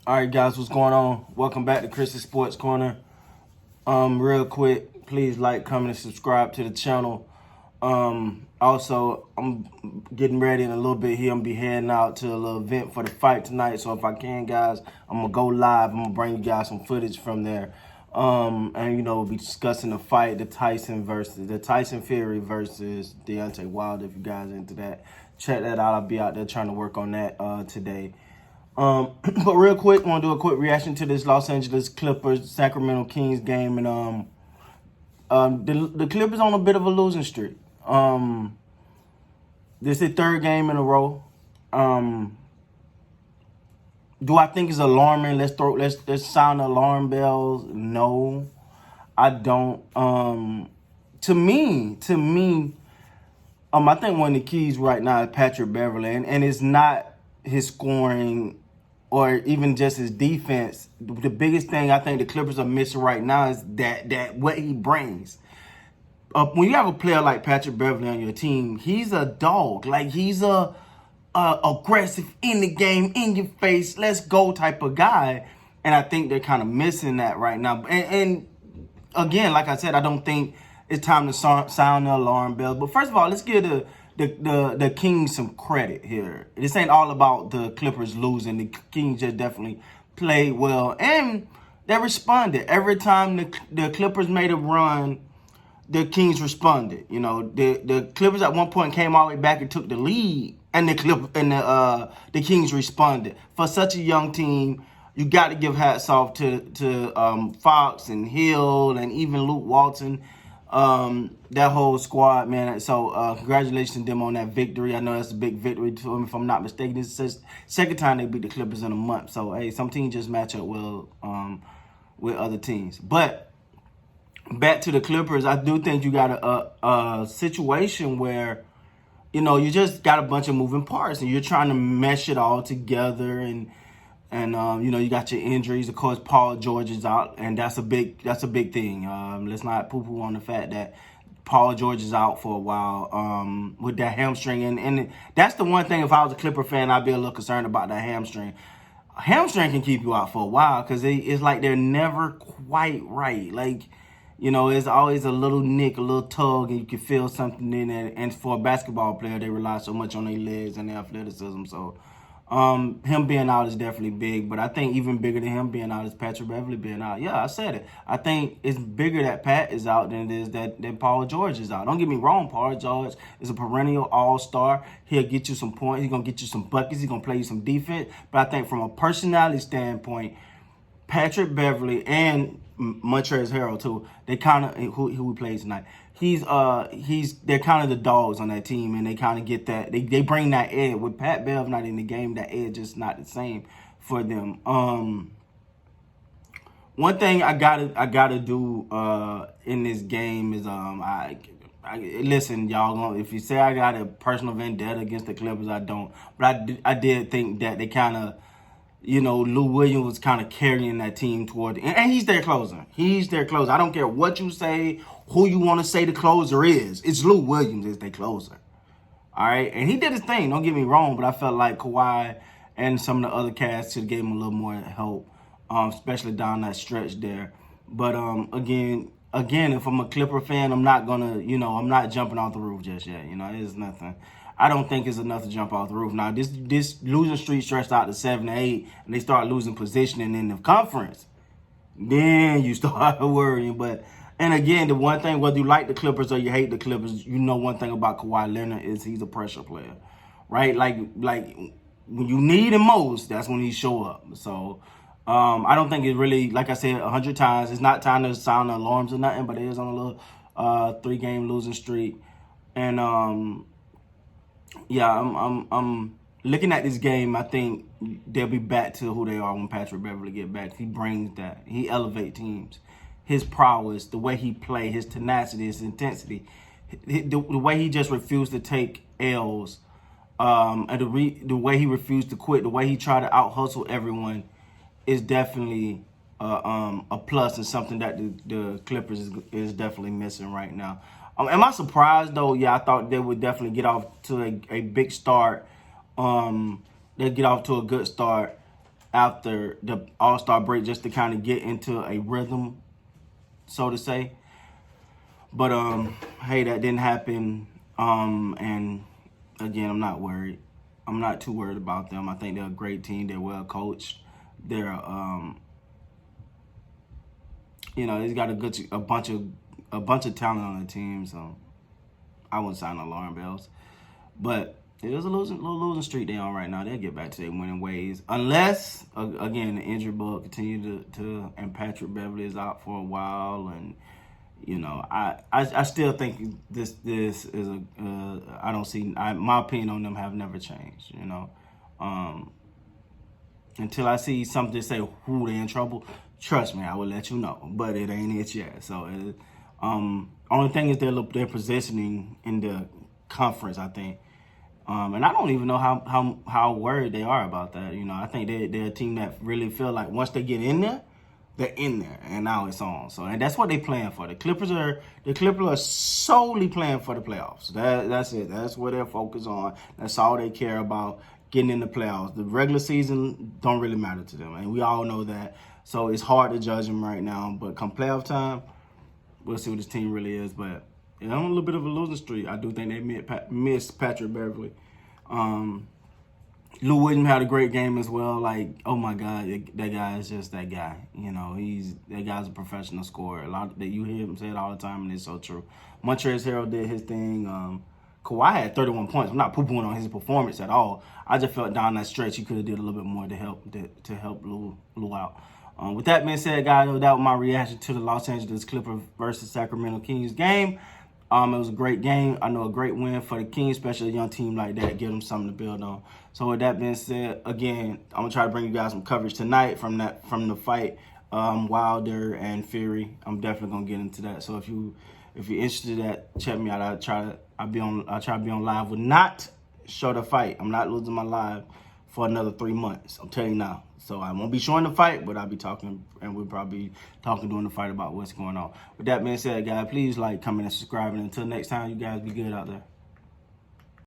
All right, guys, what's going on? Welcome back to Chris's Sports Corner. Real quick, please like, comment, and subscribe to the channel. Also, I'm getting ready in a little bit here. I'm gonna be heading out to a little event for the fight tonight. So if I can, guys, I'm gonna go live. I'm gonna bring you guys some footage from there. And we'll be discussing the fight, the Tyson Fury versus Deontay Wilder. If you guys are into that, check that out. I'll be out there trying to work on that today. But real quick, I want to do a quick reaction to this Los Angeles Clippers Sacramento Kings game, and the Clippers on a bit of a losing streak. This is the third game in a row. Do I think it's alarming? Let's sound alarm bells. No, I don't. To me, I think one of the keys right now is Patrick Beverley, and it's not his scoring or even just his defense. The biggest thing I think the Clippers are missing right now is that what he brings. When you have a player like Patrick Beverley on your team, he's a dog. Like, he's a aggressive, in the game, in your face, let's go type of guy. And I think they're kind of missing that right now. And again, like I said, I don't think it's time to sound the alarm bells. But first of all, let's give the Kings some credit here. This ain't all about the Clippers losing. The Kings just definitely played well, and they responded every time the Clippers made a run. The Kings responded. The Clippers at one point came all the way back and took the lead, and the Kings responded. For such a young team, you got to give hats off to Fox and Hill and even Luke Walton, that whole squad, man. So congratulations to them on that victory. I know that's a big victory to them, if I'm not mistaken. This is the second time they beat the Clippers in a month. So hey, some teams just match up well with other teams, but back to the Clippers, I do think you got a situation where, you just got a bunch of moving parts and you're trying to mesh it all together. And you got your injuries. Of course, Paul George is out, and that's a big thing. Let's not poo-poo on the fact that Paul George is out for a while with that hamstring. And that's the one thing, if I was a Clipper fan, I'd be a little concerned about that hamstring. Hamstring can keep you out for a while because it's like they're never quite right. Like, it's always a little nick, a little tug, and you can feel something in it. And for a basketball player, they rely so much on their legs and their athleticism. So him being out is definitely big. But I think even bigger than him being out is Patrick Beverley being out. Yeah, I said it. I think it's bigger that Pat is out than it is that Paul George is out. Don't get me wrong, Paul George is a perennial all-star. He'll get you some points. He's going to get you some buckets. He's going to play you some defense. But I think from a personality standpoint, Patrick Beverley and Montrezl Harrell too. They kind of who we plays tonight. They're kind of the dogs on that team, and they kind of get that. They bring that edge. With Pat Bev not in the game, that edge is not the same for them. One thing I gotta do in this game is I listen, y'all. If you say I got a personal vendetta against the Clippers, I don't. But I did think that they kind of. Lou Williams was kind of carrying that team toward, and he's their closer. He's their closer. I don't care what you say, who you want to say the closer is. It's Lou Williams is their closer. All right, and he did his thing. Don't get me wrong, but I felt like Kawhi and some of the other cats should have gave him a little more help, especially down that stretch there. But again, if I'm a Clipper fan, I'm not gonna, I'm not jumping off the roof just yet. It's nothing. I don't think it's enough to jump off the roof. Now, this losing streak stretched out to 7 to 8, and they start losing positioning in the conference. Then you start worrying. And again, the one thing, whether you like the Clippers or you hate the Clippers, one thing about Kawhi Leonard is he's a pressure player, right? Like when you need him most, that's when he show up. So I don't think it really, like I said 100 times, it's not time to sound the alarms or nothing, but it is on a little 3-game losing streak. And yeah, I'm looking at this game. I think they'll be back to who they are when Patrick Beverley get back. He brings that. He elevates teams. His prowess, the way he play, his tenacity, his intensity, the way he just refused to take L's, and the way he refused to quit, the way he tried to out-hustle everyone is definitely a plus and something that the Clippers is definitely missing right now. Am I surprised, though? Yeah, I thought they would definitely get off to a big start. They'd get off to a good start. after the All-Star break just to kind of get into a rhythm, so to say. But hey, that didn't happen. And again, I'm not worried. I'm not too worried about them. I think they're a great team. They're well coached. They're he's got a bunch of talent on the team. So I wouldn't sign alarm bells. But it is a losing streak they're on right now. They'll get back to their winning ways. Unless, again, the injury bug continue to and Patrick Beverly is out for a while. And, I still think this is I don't see, my opinion on them have never changed, Until I see something say, who they in trouble, trust me, I will let you know. But it ain't it yet. So, only thing is their positioning in the conference, I think. And I don't even know how worried they are about that. I think they're a team that really feel like once they get in there, they're in there, and now it's on. So, and that's what they're playing for. The Clippers are solely playing for the playoffs. That's it. That's what they're focused on. That's all they care about, getting in the playoffs. The regular season don't really matter to them, and we all know that. So it's hard to judge them right now. But come playoff time, we'll see what this team really is. But on a little bit of a losing streak. I do think they missed Patrick Beverly. Lou Williams had a great game as well. Like, oh my God, that guy is just that guy. That guy's a professional scorer. A lot that you hear him say it all the time, and it's so true. Montrezl Harrell did his thing. Kawhi had 31 points. I'm not poo-pooing on his performance at all. I just felt down that stretch he could have did a little bit more to help Lou out. With that being said, guys, that was my reaction to the Los Angeles Clippers versus Sacramento Kings game. It was a great game. I know a great win for the Kings, especially a young team like that. Give them something to build on. So with that being said, again, I'm gonna try to bring you guys some coverage tonight from the fight, Wilder and Fury. I'm definitely gonna get into that. So if you're interested in that, check me out. I'll try to be on live. Will not show the fight. I'm not losing my live for another 3 months. I'm telling you now. So I won't be showing the fight, but I'll be talking, and we'll probably be talking during the fight about what's going on. With that being said, guys, please like, comment, and subscribe. And until next time, you guys be good out there.